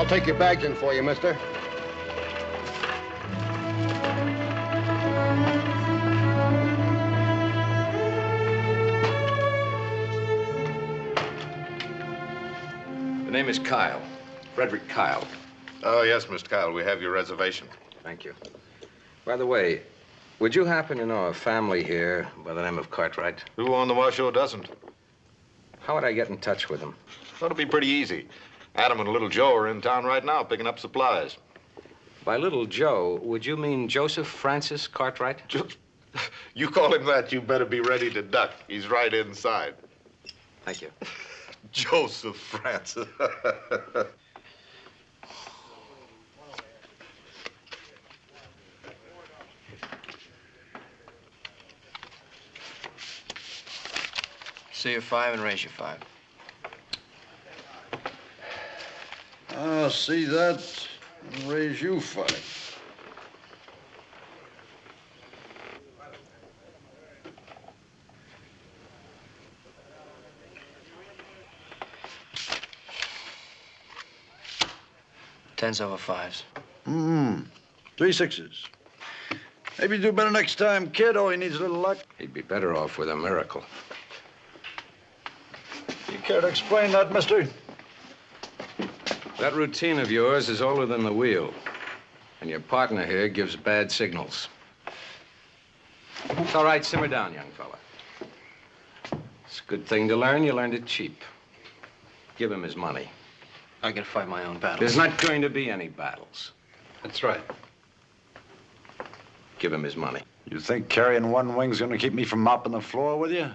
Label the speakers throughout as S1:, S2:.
S1: I'll take your bags in for you, mister.
S2: The name is Kyle. Frederick Kyle.
S3: Oh, yes, Mr. Kyle. We have your reservation.
S2: Thank you. By the way, would you happen to know a family here by the name of Cartwright?
S3: Who on the Washoe doesn't?
S2: How would I get in touch with them?
S3: That'll be pretty easy. Adam and little Joe are in town right now picking up supplies.
S2: By little Joe, would you mean Joseph Francis Cartwright?
S3: You call him that, you better be ready to duck. He's right inside.
S2: Thank you.
S3: Joseph Francis.
S4: See you 5 and raise you 5.
S5: I'll see that and raise you 5.
S4: Tens over 5s.
S5: 3 6s. Maybe you do better next time, kid. Oh, he needs a little luck.
S2: He'd be better off with a miracle.
S5: You care to explain that, mister?
S2: That routine of yours is older than the wheel. And your partner here gives bad signals. It's all right, simmer down, young fella. It's a good thing to learn. You learned it cheap. Give him his money.
S4: I can fight my own battles.
S2: There's not going to be any battles.
S4: That's right.
S2: Give him his money.
S5: You think carrying one wing's gonna keep me from mopping the floor with you?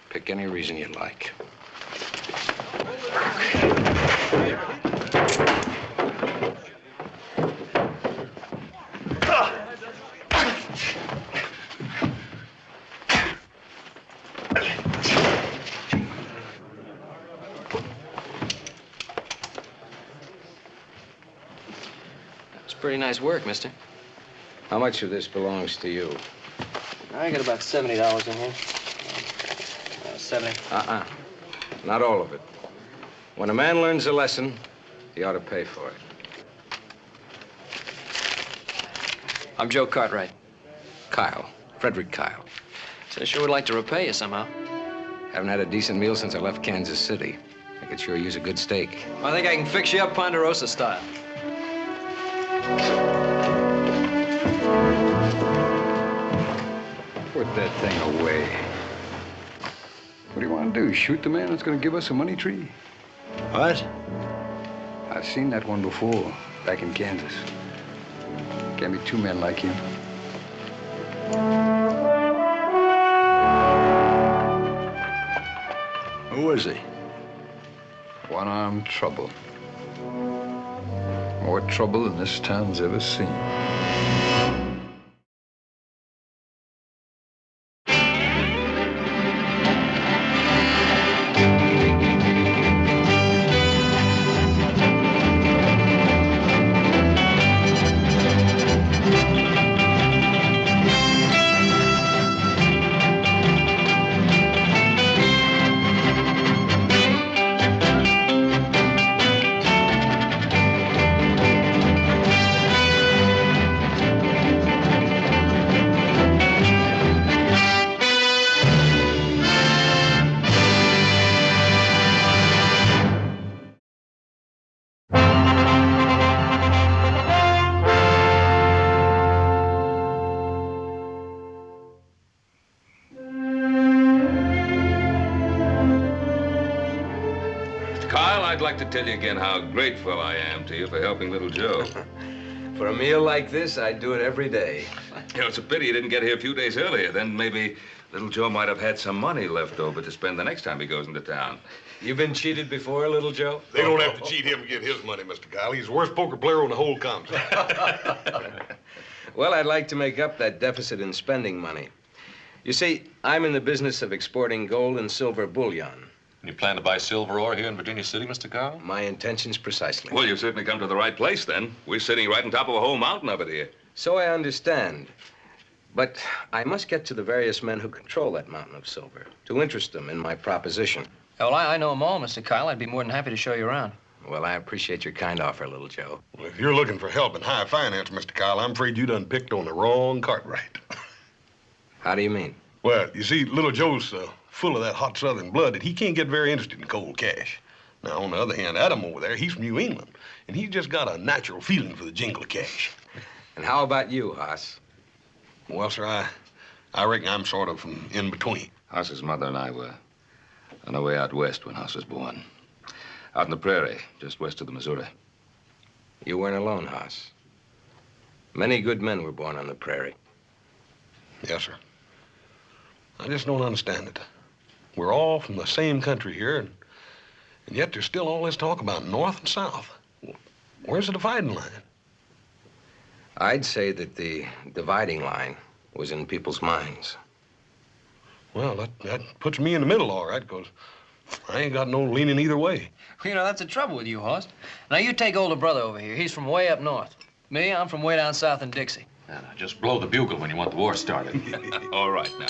S2: Pick any reason you like.
S4: Pretty nice work, mister.
S2: How much of this belongs to you?
S4: I got about $70 in here. 70.
S2: Not all of it. When a man learns a lesson, he ought to pay for it.
S4: I'm Joe Cartwright.
S2: Kyle. Frederick Kyle.
S4: So I sure would like to repay you somehow.
S2: Haven't had a decent meal since I left Kansas City. I could sure use a good steak.
S4: I think I can fix you up Ponderosa style.
S6: Put that thing away. What do you want to do? Shoot the man that's going to give us a money tree?
S5: What?
S6: I've seen that one before, back in Kansas. Can't be 2 men like him.
S5: Who is he?
S6: One-armed trouble. More trouble than this town's ever seen.
S7: I'd like to tell you again how grateful I am to you for helping little Joe.
S2: For a meal like this, I'd do it every day.
S7: You know, it's a pity you didn't get here a few days earlier. Then maybe little Joe might have had some money left over to spend the next time he goes into town.
S2: You been cheated before, little Joe?
S3: They don't have to cheat him to get his money, Mr. Kyle. He's the worst poker player on the whole continent.
S2: Well, I'd like to make up that deficit in spending money. You see, I'm in the business of exporting gold and silver bullion.
S7: You plan to buy silver ore here in Virginia City, Mr. Kyle?
S2: My intentions precisely.
S7: Well, you've certainly come to the right place, then. We're sitting right on top of a whole mountain of it here.
S2: So I understand. But I must get to the various men who control that mountain of silver to interest them in my proposition.
S4: Well, I know them all, Mr. Kyle. I'd be more than happy to show you around.
S2: Well, I appreciate your kind offer, little Joe.
S1: Well, if you're looking for help in high finance, Mr. Kyle, I'm afraid you done picked on the wrong Cartwright.
S2: How do you mean?
S1: Well, you see, little Joe's so full of that hot Southern blood that he can't get very interested in cold cash. Now, on the other hand, Adam over there, he's from New England, and he's just got a natural feeling for the jingle of cash.
S2: And how about you, Hoss?
S1: Well, sir, I reckon I'm sort of from in between.
S7: Hoss's mother and I were on our way out west when Hoss was born. Out in the prairie, just west of the Missouri.
S2: You weren't alone, Hoss. Many good men were born on the prairie.
S1: Yes, sir. I just don't understand it. We're all from the same country here, and yet there's still all this talk about North and South. Where's the dividing line?
S2: I'd say that the dividing line was in people's minds.
S1: Well, that puts me in the middle, all right, because I ain't got no leaning either way.
S4: Well, you know, that's the trouble with you, Horst. Now, you take older brother over here. He's from way up north. Me, I'm from way down south in Dixie.
S8: Now, just blow the bugle when you want the war started.
S7: All right, now.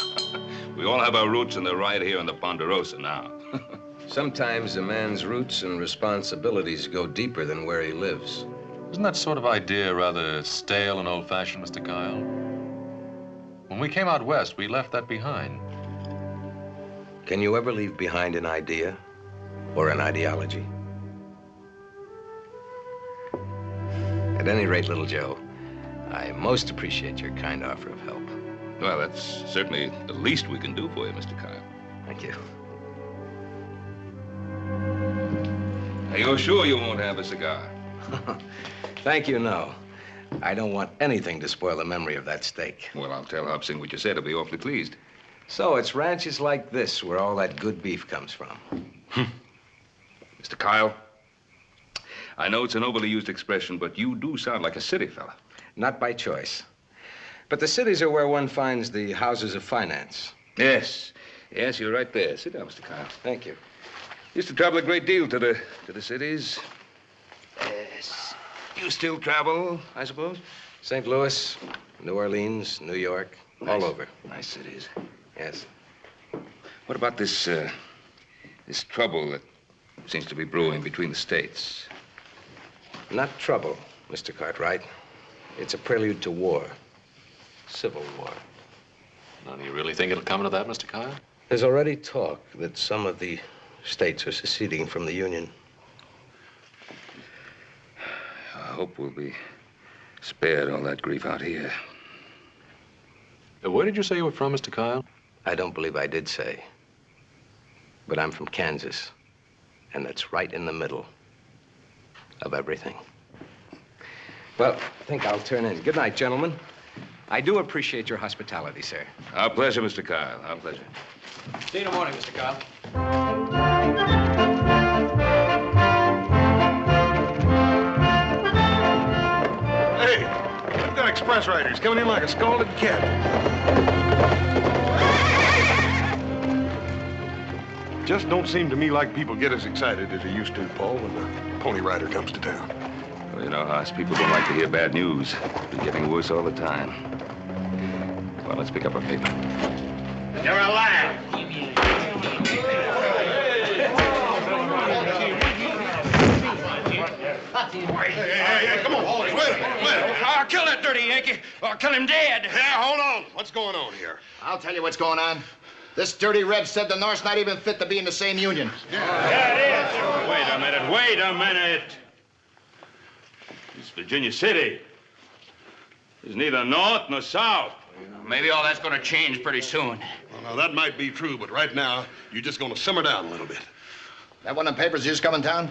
S7: We all have our roots, and they're right here in the Ponderosa now.
S2: Sometimes a man's roots and responsibilities go deeper than where he lives.
S8: Isn't that sort of idea rather stale and old-fashioned, Mr. Kyle? When we came out west, we left that behind.
S2: Can you ever leave behind an idea or an ideology? At any rate, little Joe, I most appreciate your kind offer of help.
S7: Well, that's certainly the least we can do for you, Mr. Kyle.
S2: Thank you.
S7: Are you sure you won't have a cigar?
S2: Thank you, no. I don't want anything to spoil the memory of that steak.
S7: Well, I'll tell Hub Sing what you said. He'll be awfully pleased.
S2: So it's ranches like this where all that good beef comes from.
S7: Mr. Kyle, I know it's an overly used expression, but you do sound like a city fella.
S2: Not by choice. But the cities are where one finds the houses of finance.
S7: Yes. Yes, you're right there. Sit down, Mr. Kyle.
S2: Thank you.
S7: Used to travel a great deal to the cities. Yes. You still travel, I suppose?
S2: St. Louis, New Orleans, New York, all over.
S7: Nice cities.
S2: Yes.
S7: What about this trouble that seems to be brewing between the states?
S2: Not trouble, Mr. Cartwright. It's a prelude to war. Civil war.
S8: Now, do you really think it'll come to that, Mr. Kyle?
S2: There's already talk that some of the states are seceding from the Union.
S7: I hope we'll be spared all that grief out here.
S8: Where did you say you were from, Mr. Kyle?
S2: I don't believe I did say. But I'm from Kansas. And that's right in the middle of everything. Well, I think I'll turn in. Good night, gentlemen. I do appreciate your hospitality, sir.
S7: Our pleasure, Mr. Kyle. Our pleasure.
S4: See you in the morning, Mr. Kyle.
S1: Hey, I've got express riders coming in like a scalded cat. Just don't seem to me like people get as excited as they used to, Paul, when the Pony Rider comes to town.
S7: Well, you know, us people don't like to hear bad news. It's getting worse all the time. Well, let's pick up our paper.
S3: You're alive. Hey, come on, Paulie. Wait a minute.
S9: I'll kill that dirty Yankee. I'll kill him dead.
S3: Yeah, hold on. What's going on here?
S10: I'll tell you what's going on. This dirty Reb said the North's not even fit to be in the same union.
S9: Yeah, it is. Wait a minute. It's Virginia City. There's neither North nor South.
S10: Maybe all that's going to change pretty soon.
S1: Well, now, that might be true, but right now, you're just going to simmer down a little bit.
S10: That one of the papers you just come in town?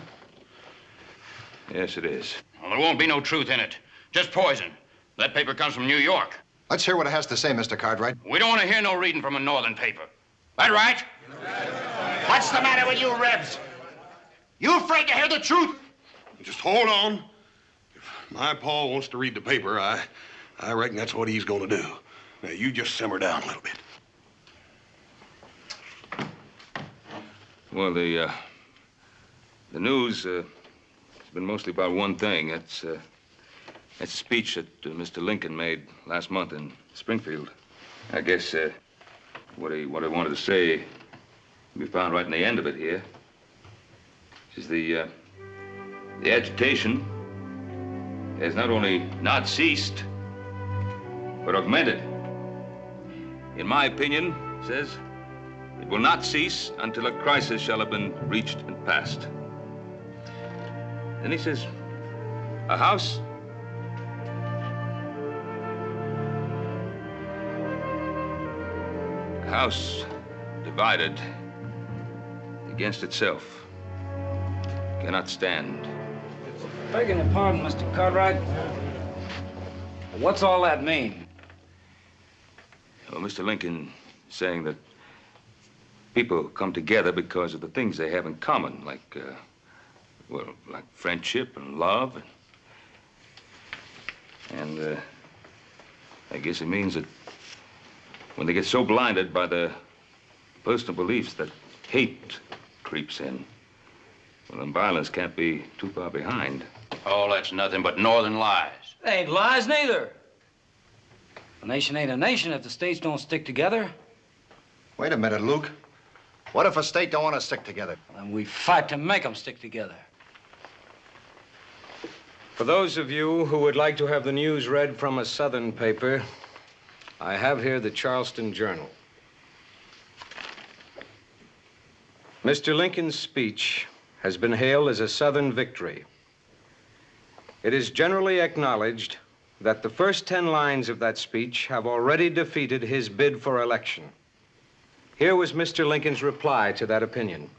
S7: Yes, it is.
S9: Well, there won't be no truth in it. Just poison. That paper comes from New York.
S10: Let's hear what it has to say, Mr. Cartwright.
S9: We don't want to hear no reading from a northern paper. That right?
S10: What's the matter with you, Rebs? You afraid to hear the truth?
S1: Just hold on. If my Paul wants to read the paper, I reckon that's what he's going to do. Now, you just simmer down a little bit.
S7: Well, the news has been mostly about one thing. That's a speech that Mr. Lincoln made last month in Springfield. I guess what I wanted to say can be found right in the end of it here. This is the The agitation has not only not ceased, but augmented. In my opinion, says, it will not cease until a crisis shall have been reached and passed. Then he says, a house divided against itself cannot stand.
S11: Begging your pardon, Mr. Cartwright. What's all that mean?
S7: Well, Mr. Lincoln is saying that people come together because of the things they have in common, like, like friendship and love. And I guess it means that when they get so blinded by their personal beliefs that hate creeps in, well, then violence can't be too far behind.
S9: Oh, that's nothing but northern lies.
S11: They ain't lies neither. A nation ain't a nation if the states don't stick together.
S10: Wait a minute, Luke. What if a state don't want to stick together?
S11: Then we fight to make them stick together.
S12: For those of you who would like to have the news read from a Southern paper, I have here the Charleston Journal. Mr. Lincoln's speech has been hailed as a Southern victory. It is generally acknowledged that the first 10 lines of that speech have already defeated his bid for election. Here was Mr. Lincoln's reply to that opinion.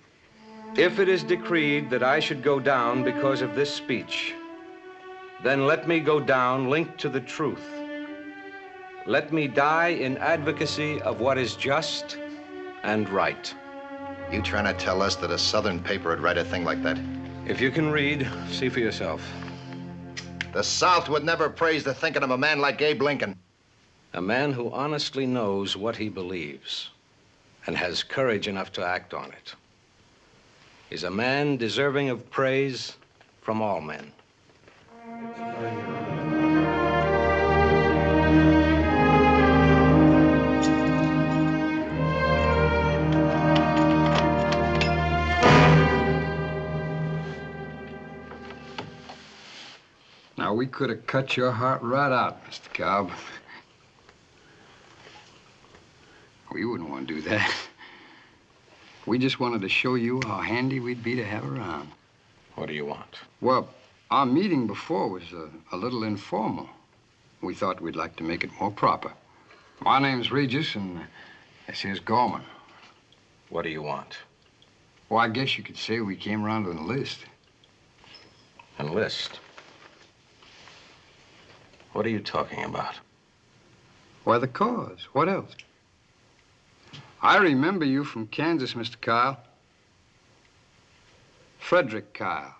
S12: If it is decreed that I should go down because of this speech, then let me go down linked to the truth. Let me die in advocacy of what is just and right.
S10: You trying to tell us that a Southern paper would write a thing like that?
S12: If you can read, see for yourself.
S10: The South would never praise the thinking of a man like Abe Lincoln.
S12: A man who honestly knows what he believes and has courage enough to act on it is a man deserving of praise from all men.
S6: Now, we could have cut your heart right out, Mr. Cobb. We wouldn't want to do that. We just wanted to show you how handy we'd be to have around.
S12: What do you want?
S6: Well, our meeting before was a little informal. We thought we'd like to make it more proper. My name's Regis, and this here's Gorman.
S12: What do you want?
S6: Well, I guess you could say we came around to enlist.
S12: Enlist? What are you talking about?
S6: Why, the cause. What else? I remember you from Kansas, Mr. Kyle. Frederick Kyle,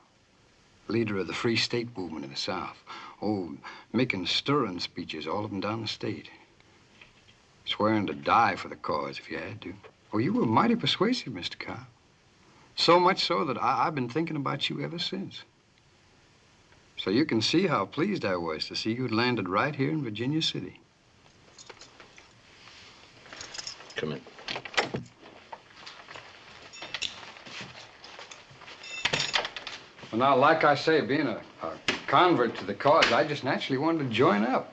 S6: leader of the Free State movement in the South. Oh, making stirring speeches all up and down the state. Swearing to die for the cause if you had to. Oh, you were mighty persuasive, Mr. Kyle. So much so that I've been thinking about you ever since. So you can see how pleased I was to see you'd landed right here in Virginia City.
S12: Come in.
S6: Well, now, like I say, being a convert to the cause, I just naturally wanted to join up.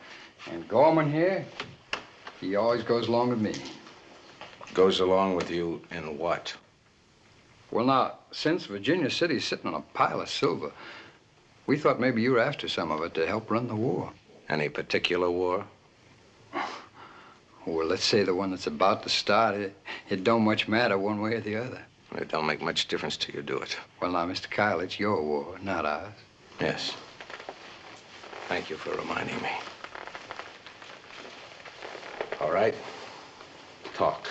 S6: And Gorman here, he always goes along with me.
S12: Goes along with you in what?
S6: Well, now, since Virginia City's sitting on a pile of silver, we thought maybe you were after some of it to help run the war.
S12: Any particular war?
S6: Well, let's say the one that's about to start. It don't much matter one way or the other.
S12: It don't make much difference till you do it.
S6: Well, now, Mr. Kyle, it's your war, not ours.
S12: Yes. Thank you for reminding me. All right. Talk.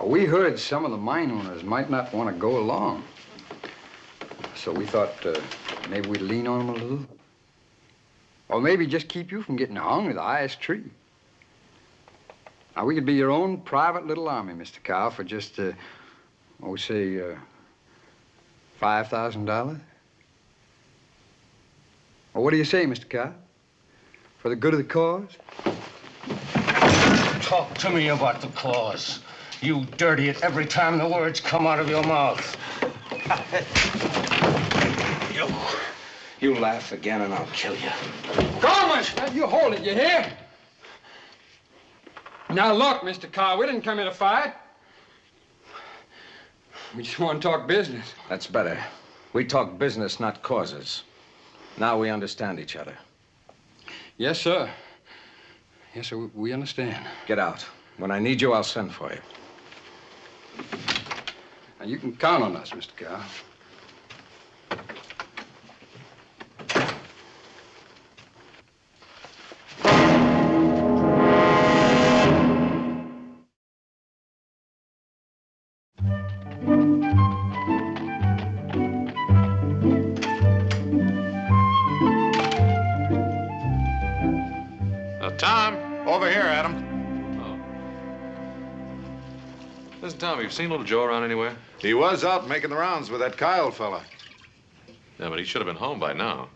S6: We heard some of the mine owners might not want to go along. So we thought maybe we'd lean on them a little. Or maybe just keep you from getting hung to the highest tree. Now, we could be your own private little army, Mr. Kyle, for just, say, $5,000. Well, what do you say, Mr. Kyle? For the good of the cause?
S10: Talk to me about the cause. You dirty it every time the words come out of your mouth.
S2: You laugh again and I'll kill you.
S13: Go on, mister. You hold it, you hear? Now, look, Mr. Carl, we didn't come here to fight. We just want to talk business.
S12: That's better. We talk business, not causes. Now we understand each other.
S13: Yes, sir. Yes, sir, we understand.
S12: Get out. When I need you, I'll send for you.
S13: Now, you can count on us, Mr. Carl.
S8: Tom?
S3: Over here, Adam.
S8: Oh. Listen, Tom, have you seen little Joe around anywhere?
S3: He was out making the rounds with that Kyle fella.
S8: Yeah, but he should have been home by now.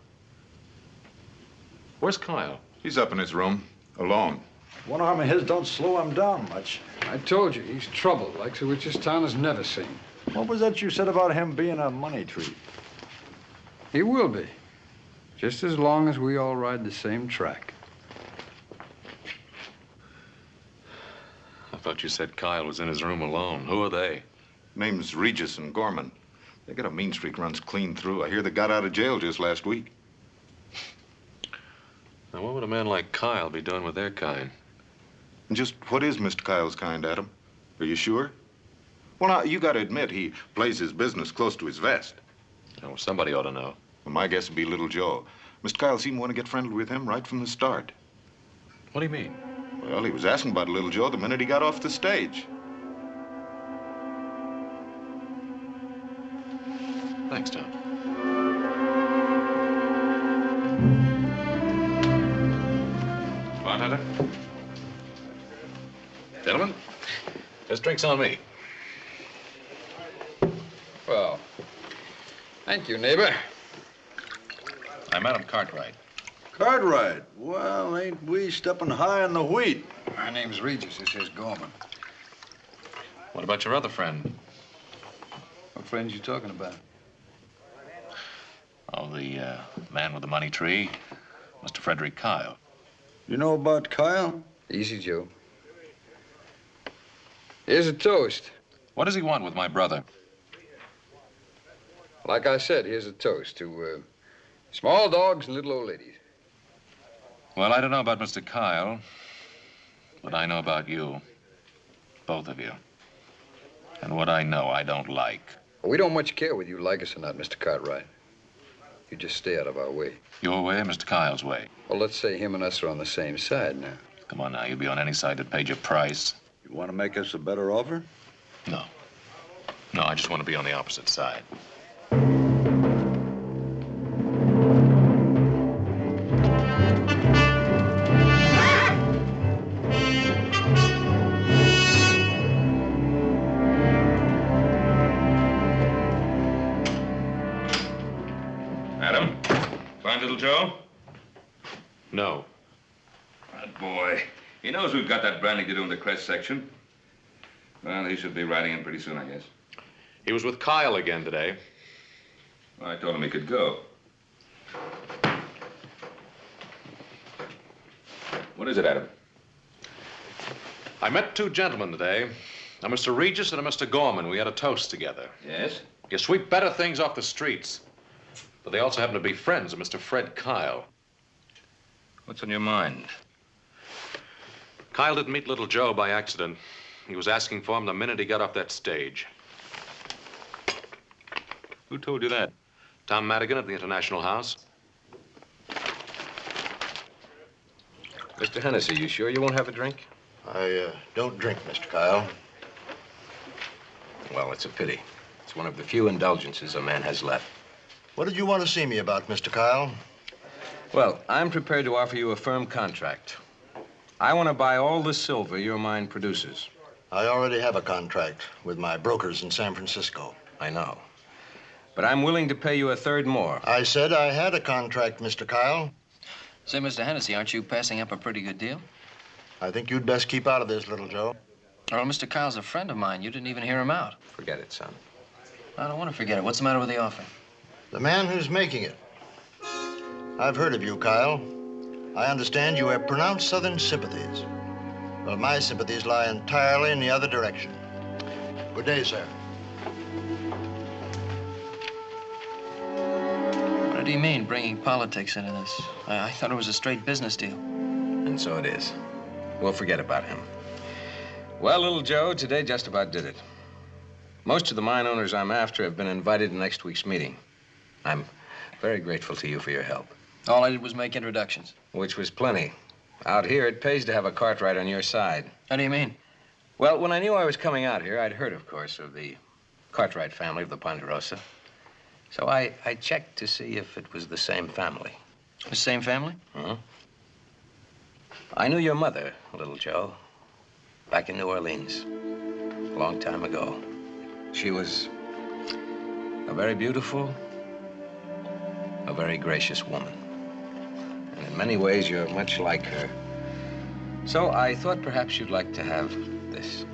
S8: Where's Kyle?
S3: He's up in his room, alone.
S5: One arm of his don't slow him down much.
S13: I told you, he's trouble, like the which this town has never seen.
S5: What was that you said about him being a money tree?
S13: He will be. Just as long as we all ride the same track.
S8: I thought you said Kyle was in his room alone. Who are they?
S3: Name's Regis and Gorman. They got a mean streak runs clean through. I hear they got out of jail just last week.
S8: Now, what would a man like Kyle be doing with their kind?
S3: And just what is Mr. Kyle's kind, Adam? Are you sure? Well, now, you got to admit he plays his business close to his vest.
S8: Oh, somebody ought to know.
S3: Well, my guess would be little Joe. Mr. Kyle seemed to want to get friendly with him right from the start.
S8: What do you mean?
S3: Well, he was asking about little Joe the minute he got off the stage.
S8: Thanks, Tom. Bartender? Gentlemen, this drink's on me.
S13: Well, thank you, neighbor.
S8: I'm Adam Cartwright.
S5: Cartwright? Well, ain't we stepping high on the wheat?
S6: My name's Regis. This is Gorman.
S8: What about your other friend?
S5: What friends you talking about?
S8: Oh, the man with the money tree, Mr. Frederick Kyle.
S5: You know about Kyle?
S13: Easy, Joe. Here's a toast.
S8: What does he want with my brother?
S13: Like I said, here's a toast to small dogs and little old ladies.
S8: Well, I don't know about Mr. Kyle, but I know about you. Both of you. And what I know, I don't like.
S13: We don't much care whether you like us or not, Mr. Cartwright. You just stay out of our way.
S8: Your way or Mr. Kyle's way?
S13: Well, let's say him and us are on the same side now.
S8: Come on now, you'll be on any side that paid your price.
S5: You want to make us a better offer?
S8: No. No, I just want to be on the opposite side.
S7: Adam, find little Joe?
S8: No.
S7: That boy. He knows we've got that branding to do in the crest section. Well, he should be riding in pretty soon, I guess.
S8: He was with Kyle again today.
S7: Well, I told him he could go. What is it, Adam?
S8: I met two gentlemen today, a Mr. Regis and a Mr. Gorman. We had a toast together.
S7: Yes?
S8: You sweep better things off the streets. But they also happen to be friends of Mr. Fred Kyle.
S7: What's on your mind?
S8: Kyle didn't meet little Joe by accident. He was asking for him the minute he got off that stage.
S7: Who told you that?
S8: Tom Madigan at the International House.
S2: Mr. Hennessy, you sure you won't have a drink?
S14: I don't drink, Mr. Kyle.
S2: Well, it's a pity. It's one of the few indulgences a man has left.
S14: What did you want to see me about, Mr. Kyle?
S12: Well, I'm prepared to offer you a firm contract. I want to buy all the silver your mine produces.
S14: I already have a contract with my brokers in San Francisco.
S12: I know. But I'm willing to pay you a third more.
S14: I said I had a contract, Mr. Kyle.
S4: Say, Mr. Hennessy, aren't you passing up a pretty good deal?
S14: I think you'd best keep out of this, little Joe.
S4: Well, Mr. Kyle's a friend of mine. You didn't even hear him out.
S2: Forget it, son.
S4: I don't want to forget it. What's the matter with the offer?
S14: The man who's making it. I've heard of you, Kyle. I understand you have pronounced Southern sympathies. Well, my sympathies lie entirely in the other direction. Good day, sir.
S4: What do you mean, bringing politics into this? I thought it was a straight business deal.
S2: And so it is. We'll forget about him. Well, little Joe, today just about did it. Most of the mine owners I'm after have been invited to next week's meeting. I'm very grateful to you for your help.
S4: All I did was make introductions.
S2: Which was plenty. Out here, it pays to have a Cartwright on your side.
S4: How do you mean?
S2: Well, when I knew I was coming out here, I'd heard, of course, of the Cartwright family of the Ponderosa. So I checked to see if it was the same family.
S4: The same family?
S2: Uh-huh. I knew your mother, little Joe, back in New Orleans, a long time ago. She was a very beautiful, a very gracious woman. And in many ways, you're much like her. So I thought perhaps you'd like to have this.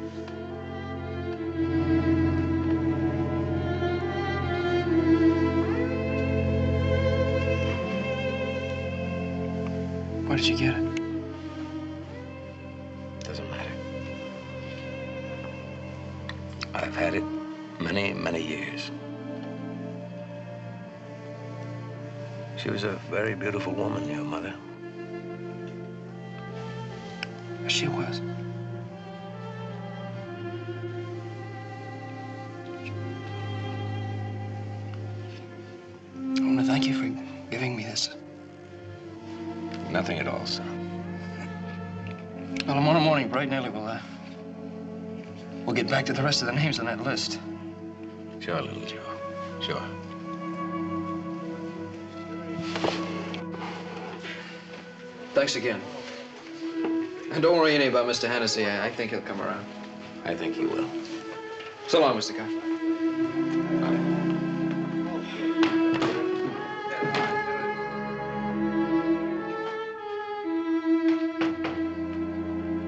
S4: Where did you get it?
S2: Doesn't matter. I've had it many, many years. She was a very beautiful woman, your mother.
S4: She was. I want to thank you for giving me this.
S2: Nothing at all, son.
S4: Well, tomorrow morning, bright and early, we'll get back to the rest of the names on that list.
S2: Sure, little Joe. Sure.
S4: Thanks again. And don't worry any about Mr. Hennessy. I think he'll come around.
S2: I think he will.
S4: So long, Mr. Kyle.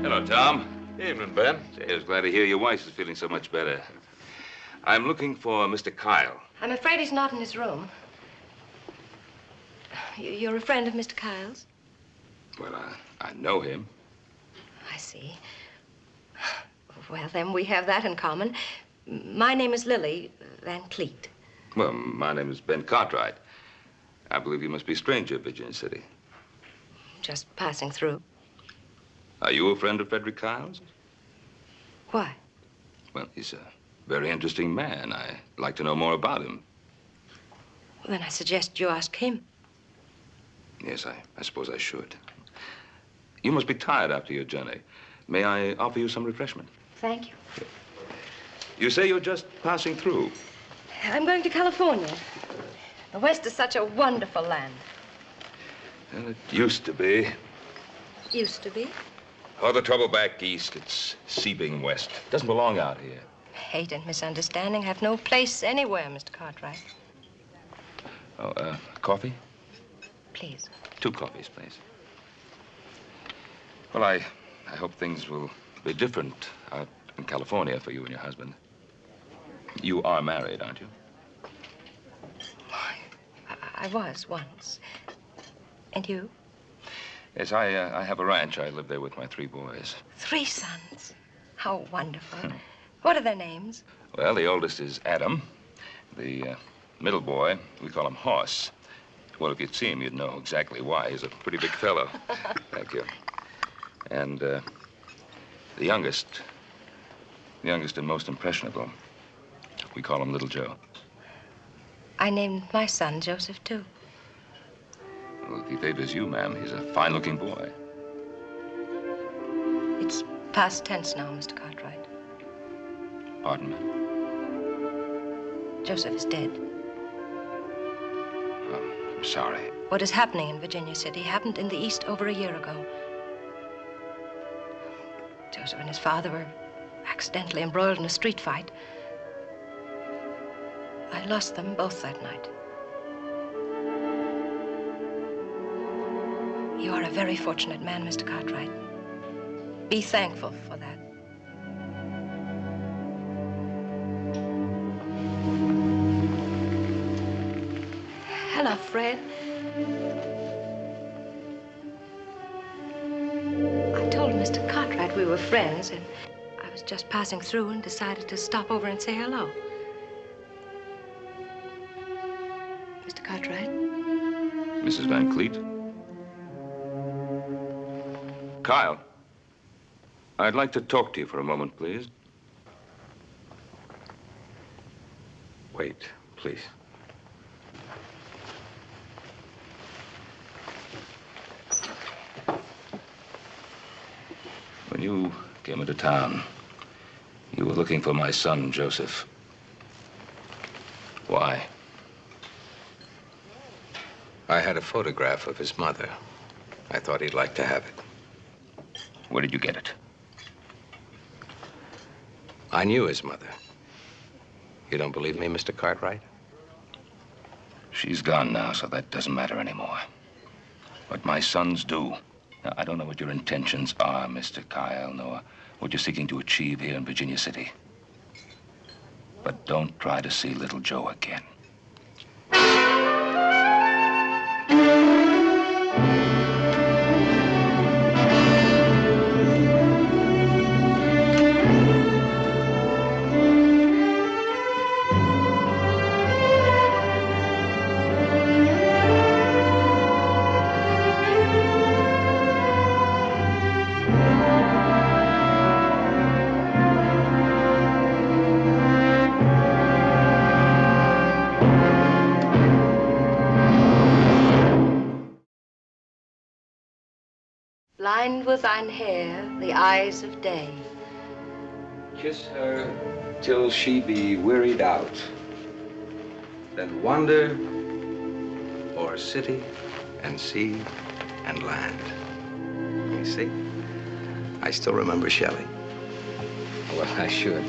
S7: Hello, Tom.
S3: Evening, Ben.
S7: Say, I was glad to hear your wife is feeling so much better. I'm looking for Mr. Kyle.
S15: I'm afraid he's not in his room. You're a friend of Mr. Kyle's?
S7: Well, I know him.
S15: I see. Well, then we have that in common. My name is Lily Van Cleet.
S7: Well, my name is Ben Cartwright. I believe you must be a stranger at Virginia City.
S15: Just passing through.
S7: Are you a friend of Frederick Kyle's?
S15: Why?
S7: Well, he's a very interesting man. I'd like to know more about him.
S15: Well, then I suggest you ask him.
S7: Yes, I suppose I should. You must be tired after your journey. May I offer you some refreshment?
S15: Thank you.
S7: You say you're just passing through.
S15: I'm going to California. The West is such a wonderful land.
S7: Well, it used to be.
S15: Used to be.
S7: All the trouble back east, it's seeping west. Doesn't belong out here.
S15: Hate and misunderstanding have no place anywhere, Mr. Cartwright.
S7: Oh, coffee?
S15: Please.
S7: 2 coffees, please. Well, I hope things will be different out in California for you and your husband. You are married, aren't you?
S15: I was once. And you?
S7: Yes, I have a ranch. I live there with my 3 boys.
S15: 3 sons. How wonderful. What are their names?
S7: Well, the oldest is Adam. The middle boy, we call him Hoss. Well, if you'd see him, you'd know exactly why. He's a pretty big fellow. Thank you. And the youngest and most impressionable, we call him Little Joe.
S15: I named my son Joseph, too.
S7: Well, if he favors you, ma'am, he's a fine-looking boy.
S15: It's past tense now, Mr. Cartwright.
S7: Pardon me?
S15: Joseph is dead.
S7: Oh, I'm sorry.
S15: What is happening in Virginia City happened in the East over a year ago. Joseph and his father were accidentally embroiled in a street fight. I lost them both that night. You are a very fortunate man, Mr. Cartwright. Be thankful for that. Fred. I told Mr. Cartwright we were friends, and I was just passing through and decided to stop over and say hello. Mr. Cartwright?
S7: Mrs. Van Cleet? Kyle, I'd like to talk to you for a moment, please.
S12: Wait, please.
S7: When you came into town, you were looking for my son, Joseph. Why?
S2: I had a photograph of his mother. I thought he'd like to have it.
S7: Where did you get it?
S2: I knew his mother. You don't believe me, Mr. Cartwright?
S7: She's gone now, so that doesn't matter anymore. But my sons do. Now, I don't know what your intentions are, Mr. Kyle, nor what you're seeking to achieve here in Virginia City. But don't try to see little Joe again.
S15: Blind with thine hair, the eyes of day.
S12: Kiss her till she be wearied out. Then wander
S2: O'er city and sea and land. You see? I still remember Shelley. Well, I should.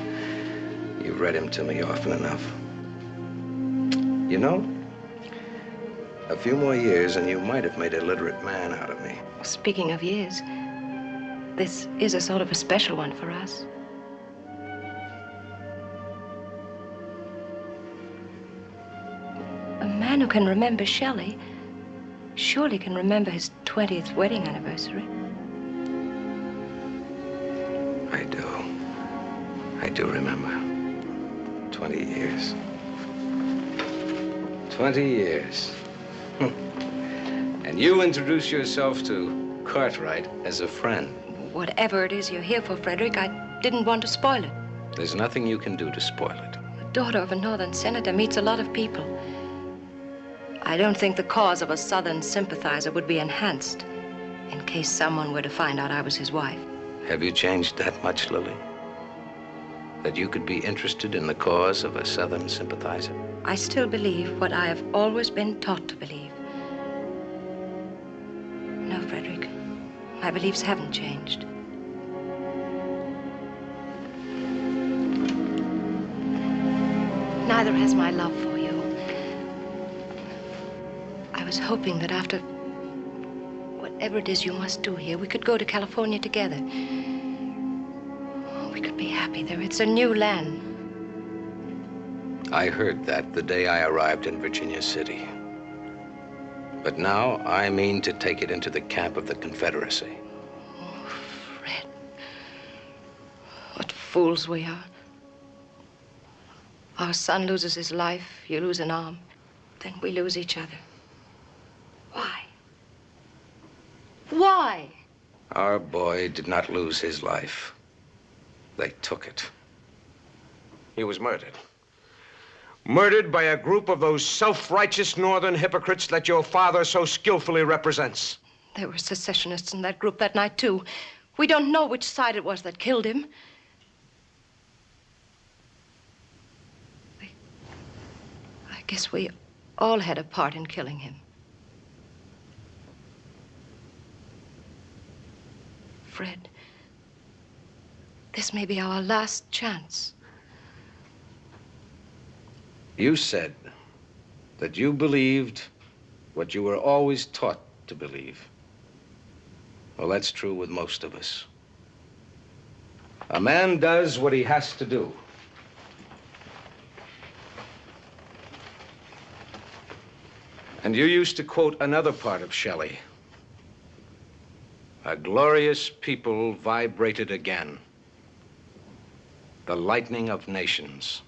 S2: You've read him to me often enough. You know, a few more years and you might have made a literate man out of me.
S15: Speaking of years, this is a sort of a special one for us. A man who can remember Shelley surely can remember his 20th wedding anniversary.
S2: I do. I do remember. 20 years.
S12: 20 years. And you introduce yourself to Cartwright
S2: as a friend.
S15: Whatever it is you're here for, Frederick, I didn't want to spoil it.
S2: There's nothing you can do to spoil it.
S15: The daughter of a northern senator meets a lot of people. I don't think the cause of a southern sympathizer would be enhanced in case someone were to find out I was his wife.
S2: Have you changed that much, Lily? That you could be interested in the cause of a southern sympathizer?
S15: I still believe what I have always been taught to believe. No, Frederick, my beliefs haven't changed. Neither has my love for you. I was hoping that after whatever it is you must do here, we could go to California together. We could be happy there. It's a new land.
S2: I heard that the day I arrived in Virginia City. But now I mean to take it into the camp of the Confederacy.
S15: Oh, Fred. What fools we are. Our son loses his life, you lose an arm, then we lose each other. Why? Why?
S2: Our boy did not lose his life. They took it. He was murdered.
S12: Murdered by a group of those self-righteous northern hypocrites that your father so skillfully represents.
S15: There were secessionists in that group that night, too. We don't know which side it was that killed him. I guess we all had a part in killing him. Fred, this may be our last chance.
S12: You said that you believed what you were always taught to believe. Well, that's true with most of us. A man does what he has to do. And you used to quote another part of Shelley. A glorious people vibrated again. The lightning of nations.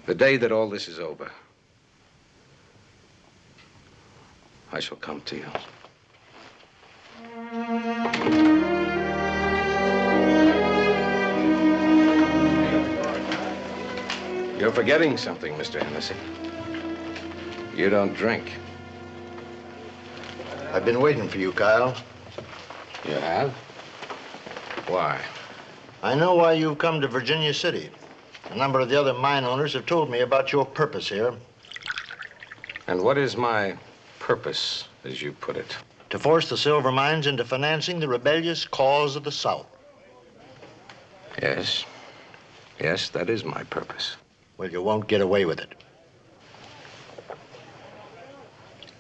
S12: The day that all this is over, I shall come to you. You're forgetting something, Mr. Hennessy. You don't drink.
S14: I've been waiting for you, Kyle.
S12: You have? Why?
S14: I know why you've come to Virginia City. A number of the other mine owners have told me about your purpose here.
S12: And what is my purpose, as you put it?
S14: To force the silver mines into financing the rebellious cause of the South.
S12: Yes. Yes, that is my purpose.
S14: Well, you won't get away with it.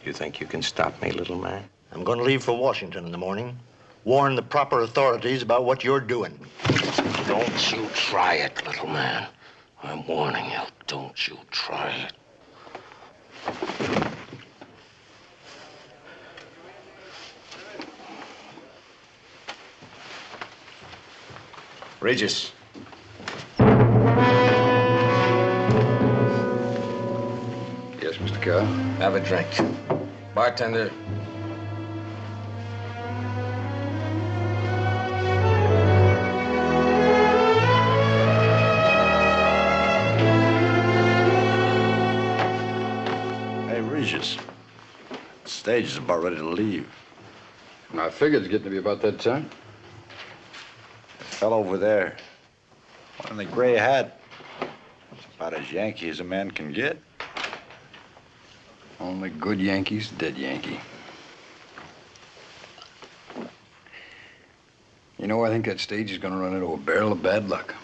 S12: You think you can stop me, little man?
S14: I'm going to leave for Washington in the morning. Warn the proper authorities about what you're doing.
S10: Don't you try it, little man. I'm warning you. Don't you try it.
S12: Regis.
S6: Yes, Mr. Kyle?
S12: Have a drink. Bartender.
S5: Hey, Regis. The stage is about ready to leave.
S6: I figured it's getting to be about that time.
S5: The fellow over there, one in the gray hat, it's about as Yankee as a man can get.
S6: Only good Yankees, dead Yankee. You know, I think that stage is gonna run into a barrel of bad luck.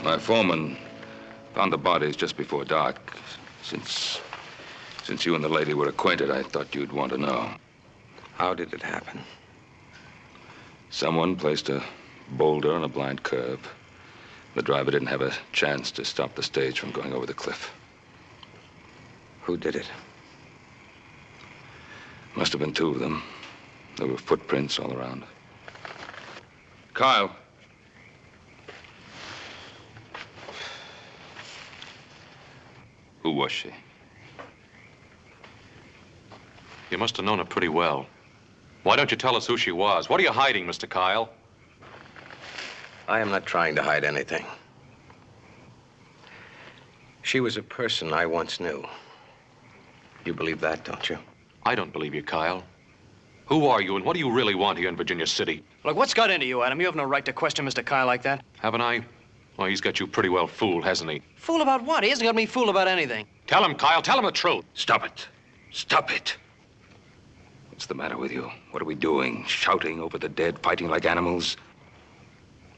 S7: My foreman found the bodies just before dark. Since you and the lady were acquainted, I thought you'd want to know.
S12: How did it happen?
S7: Someone placed a boulder on a blind curve. The driver didn't have a chance to stop the stage from going over the cliff.
S12: Who did it?
S7: Must have been two of them. There were footprints all around. Kyle. Who was she?
S8: You must have known her pretty well. Why don't you tell us who she was? What are you hiding, Mr. Kyle?
S12: I am not trying to hide anything. She was a person I once knew. You believe that, don't you?
S8: I don't believe you, Kyle. Who are you, and what do you really want here in Virginia City?
S4: Look, what's got into you, Adam? You have no right to question Mr. Kyle like that.
S8: Haven't I? Well, he's got you pretty well fooled, hasn't he?
S4: Fool about what? He hasn't got me fooled about anything.
S8: Tell him, Kyle. Tell him the truth.
S7: Stop it. Stop it. What's the matter with you? What are we doing? Shouting over the dead, fighting like animals?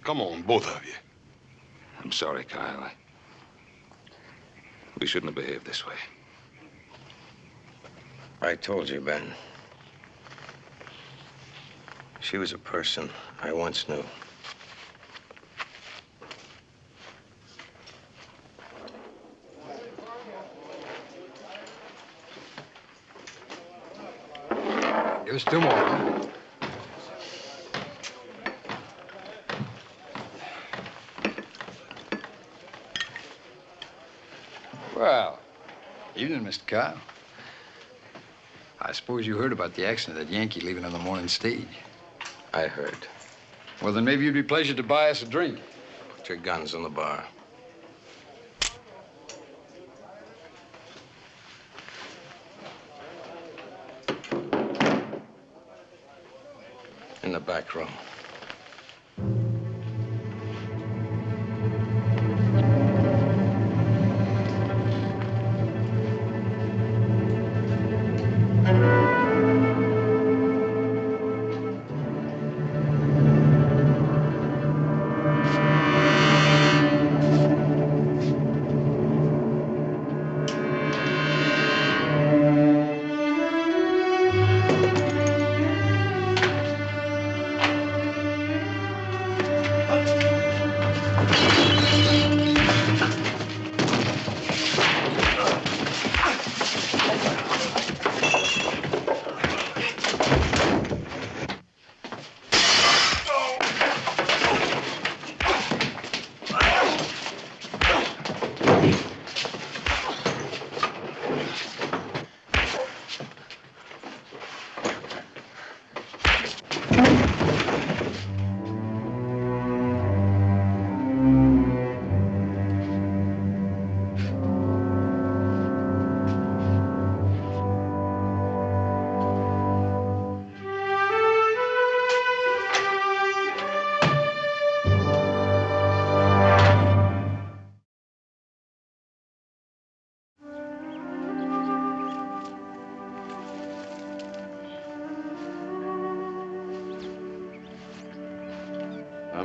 S1: Come on, both of you.
S7: I'm sorry, Kyle. We shouldn't have behaved this way.
S12: I told you, Ben. She was a person I once knew.
S6: Give us two more. Well, evening, Mr. Kyle. I suppose you heard about the accident of that Yankee leaving on the morning stage.
S2: I heard.
S6: Well, then maybe you'd be pleased to buy us a drink.
S2: Put your guns in the bar. In the back room.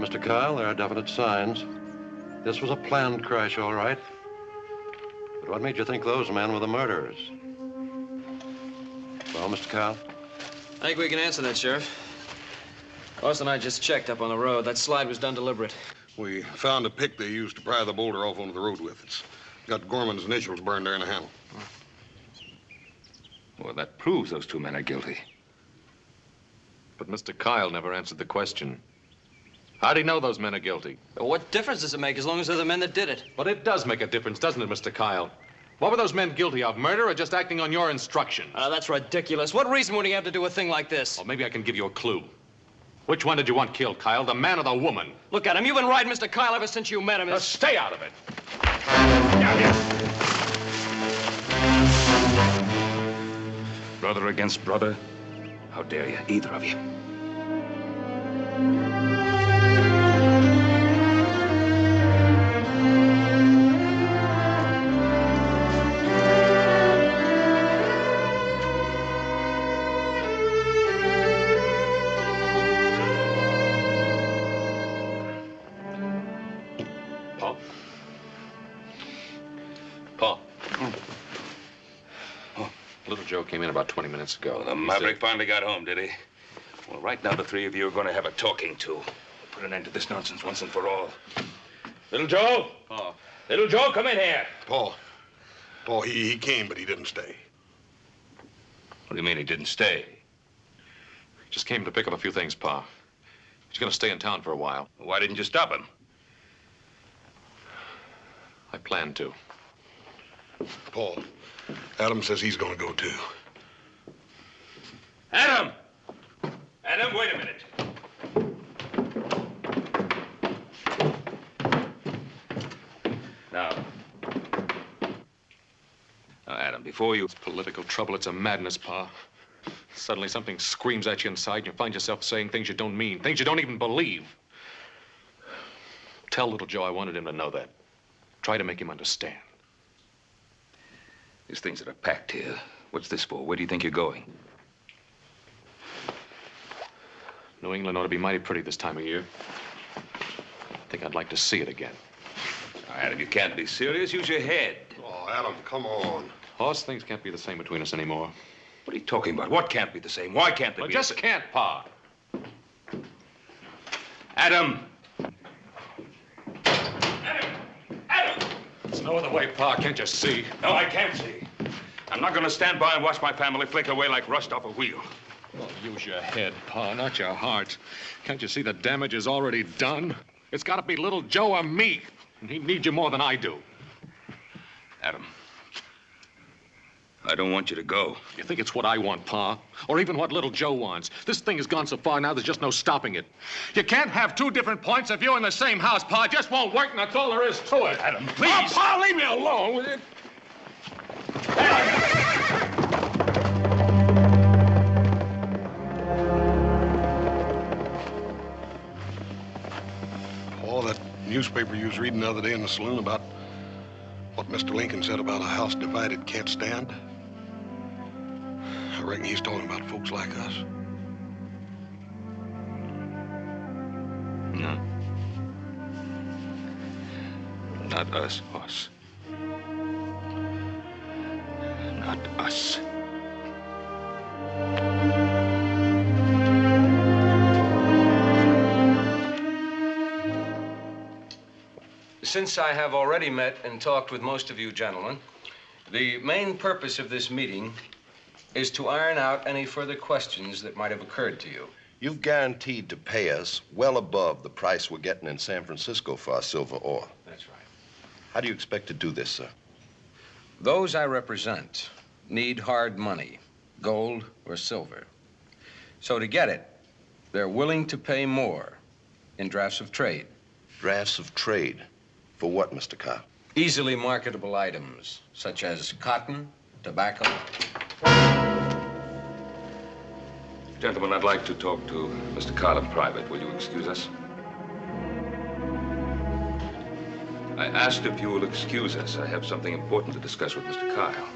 S16: Mr. Kyle, there are definite signs. This was a planned crash, all right. But what made you think those men were the murderers? Well, Mr. Kyle?
S4: I think we can answer that, Sheriff. Ross and I just checked up on the road. That slide was done deliberate.
S1: We found a pick they used to pry the boulder off onto the road with. It's got Gorman's initials burned there in the handle.
S7: Well, that proves those two men are guilty.
S8: But Mr. Kyle never answered the question. How'd he know those men are guilty?
S4: What difference does it make as long as they're the men that did it?
S8: But it does make a difference, doesn't it, Mr. Kyle? What were those men guilty of, murder or just acting on your instructions?
S4: That's ridiculous. What reason would he have to do a thing like this?
S8: Well, maybe I can give you a clue. Which one did you want killed, Kyle, the man or the woman?
S4: Look at him. You've been riding Mr. Kyle ever since you met him.
S8: Now stay out of it.
S7: Brother against brother? How dare you, either of you?
S8: Joe came in about 20 minutes ago.
S7: Well, the maverick finally got home, did he? Well, right now the three of you are going to have a talking to. Put an end to this nonsense once and for all. Little Joe?
S8: Pa.
S7: Little Joe, come in here.
S1: Pa, he came, but he didn't stay.
S7: What do you mean he didn't stay?
S8: Just came to pick up a few things, Pa. He's going to stay in town for a while.
S7: Why didn't you stop him?
S8: I planned to.
S1: Pa, Adam says he's going to go, too.
S7: Adam! Adam, wait a minute. Now, Adam, before you...
S8: It's political trouble. It's a madness, Pa. Suddenly something screams at you inside and you find yourself saying things you don't mean, things you don't even believe. Tell little Joe I wanted him to know that. Try to make him understand.
S7: These things that are packed here. What's this for? Where do you think you're going?
S8: New England ought to be mighty pretty this time of year. I think I'd like to see it again.
S7: Now, Adam, you can't be serious. Use your head.
S1: Oh, Adam, come on.
S8: Hoss, things can't be the same between us anymore.
S7: What are you talking about? What can't be the same? Why can't they
S8: Well,
S7: be
S8: just
S7: the same?
S8: can't, Pa.
S7: Adam!
S8: There's no other way, Pa. Can't you see?
S7: No, I can't see. I'm not going to stand by and watch my family flake away like rust off a wheel.
S8: Well, use your head, Pa, not your heart. Can't you see the damage is already done? It's got to be little Joe or me. And he needs you more than I do.
S7: Adam, I don't want you to go.
S17: You think it's what I want, Pa? Or even what little Joe wants? This thing has gone so far now, there's just no stopping it. You can't have two different points of view in the same house, Pa. It just won't work, and that's all there is to it.
S9: Adam, please.
S17: Oh, Pa, leave me alone with it.
S1: Oh, that newspaper you was reading the other day in the saloon about what Mr. Lincoln said about a house divided can't stand. I reckon he's talking about folks like us.
S7: No. Not us, Hoss. Not us.
S12: Since I have already met and talked with most of you gentlemen, the main purpose of this meeting is to iron out any further questions that might have occurred to you.
S16: You've guaranteed to pay us well above the price we're getting in San Francisco for our silver ore.
S12: That's right.
S16: How do you expect to do this, sir?
S12: Those I represent need hard money, gold or silver. So to get it, they're willing to pay more in drafts of trade.
S16: Drafts of trade? For what, Mr. Kyle?
S12: Easily marketable items, such as cotton, tobacco.
S7: Gentlemen, I'd like to talk to Mr. Kyle in private. Will you excuse us? I asked if you will excuse us. I have something important to discuss with Mr. Kyle.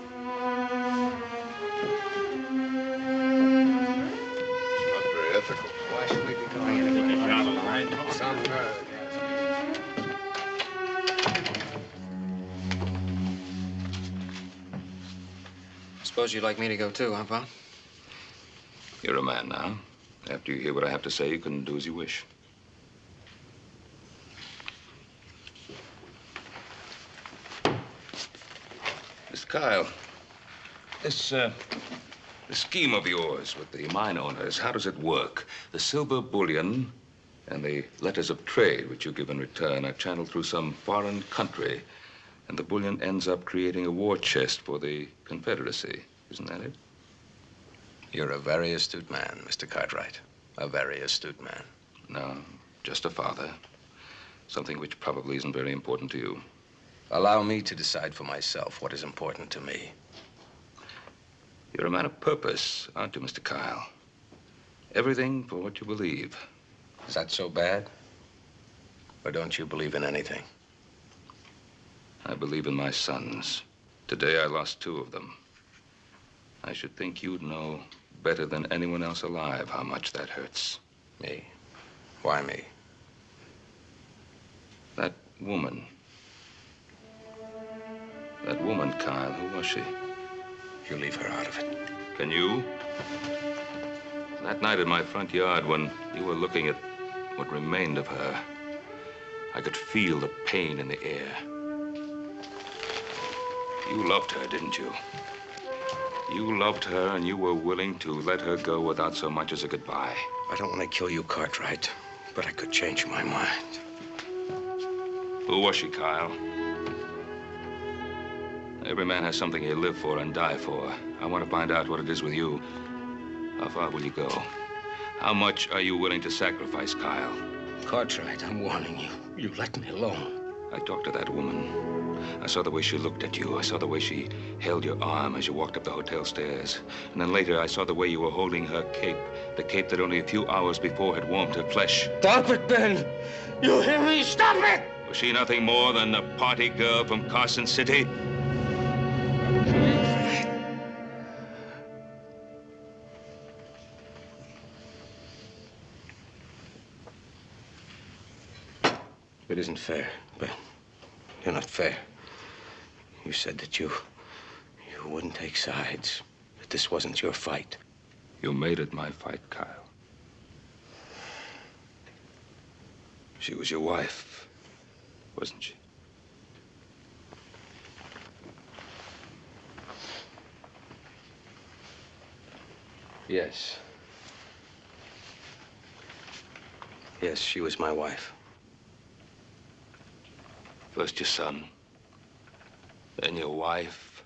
S3: Not very ethical.
S12: Why should we be going in? Suppose you'd like me to go too, huh, Pa?
S7: You're a man now. After you hear what I have to say, you can do as you wish. Mr. Kyle, this scheme of yours with the mine owners, how does it work? The silver bullion and the letters of trade which you give in return are channeled through some foreign country, and the bullion ends up creating a war chest for the Confederacy. Isn't that it?
S12: You're a very astute man, Mr. Cartwright. A very astute man.
S7: No, just a father. Something which probably isn't very important to you.
S12: Allow me to decide for myself what is important to me.
S7: You're a man of purpose, aren't you, Mr. Kyle? Everything for what you believe.
S12: Is that so bad? Or don't you believe in anything?
S7: I believe in my sons. Today I lost 2 of them. I should think you'd know better than anyone else alive how much that hurts.
S12: Me? Why me?
S7: That woman. That woman, Kyle, who was she?
S12: You leave her out of it.
S7: Can you? That night in my front yard when you were looking at what remained of her, I could feel the pain in the air. You loved her, didn't you? You loved her, and you were willing to let her go without so much as a goodbye.
S12: I don't want to kill you, Cartwright, but I could change my mind.
S7: Who was she, Kyle? Every man has something he'll live for and die for. I want to find out what it is with you. How far will you go? How much are you willing to sacrifice, Kyle?
S12: Cartwright, I'm warning you. You let me alone.
S7: I talked to that woman. I saw the way she looked at you. I saw the way she held your arm as you walked up the hotel stairs. And then later, I saw the way you were holding her cape. The cape that only a few hours before had warmed her flesh.
S10: Stop it, Ben! You hear me? Stop it!
S7: Was she nothing more than a party girl from Carson City?
S12: It isn't fair, Ben. You're not fair. You said that you wouldn't take sides, that this wasn't your fight.
S7: You made it my fight, Kyle. She was your wife, wasn't she?
S12: Yes. Yes, she was my wife.
S7: First your son, then your wife,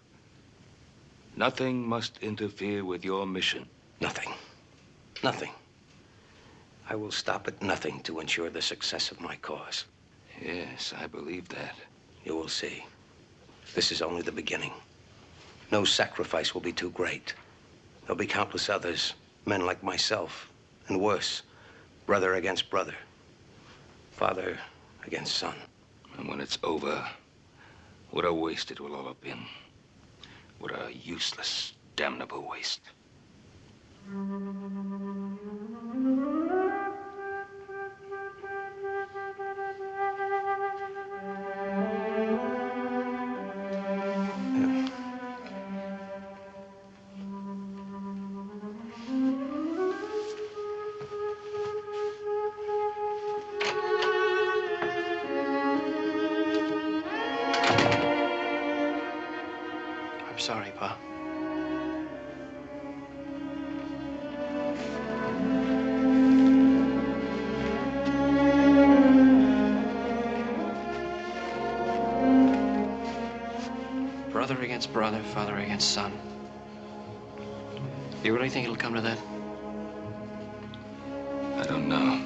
S7: Nothing must interfere with your mission.
S10: Nothing. Nothing. I will stop at nothing to ensure the success of my cause.
S7: Yes, I believe that.
S10: You will see. This is only the beginning. No sacrifice will be too great. There'll be countless others, men like myself, and worse, brother against brother, father against son.
S7: And when it's over, what a waste it will all have been. What a useless, damnable waste.
S4: I'm sorry, Pa. Brother against brother, father against son. You really think it'll come to that?
S7: I don't know.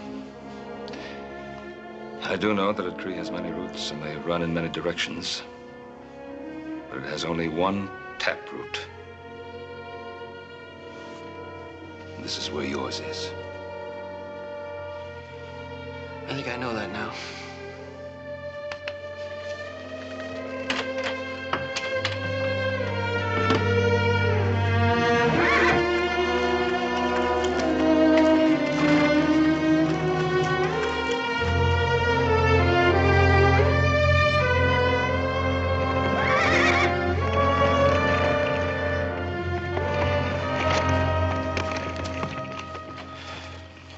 S7: I do know that a tree has many roots and they run in many directions. But it has only one taproot. This is where yours is.
S4: I think I know that now.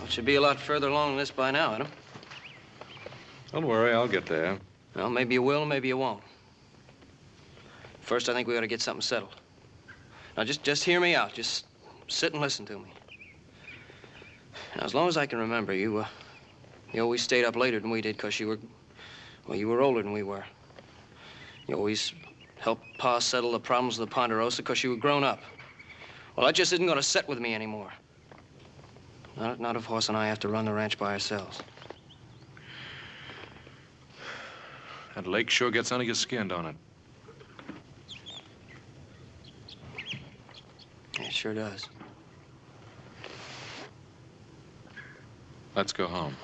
S4: Should be a lot further along than this by now, Adam.
S8: Don't worry, I'll get there.
S4: Well, maybe you will, maybe you won't. First, I think we ought to get something settled. Now, just hear me out. Just sit and listen to me. Now, as long as I can remember, you always stayed up later than we did because you were older than we were. You always helped Pa settle the problems of the Ponderosa because you were grown up. Well, that just isn't going to set with me anymore. Not if Horse and I have to run the ranch by ourselves.
S8: That lake sure gets under your skin, don't it?
S4: It sure does.
S8: Let's go home.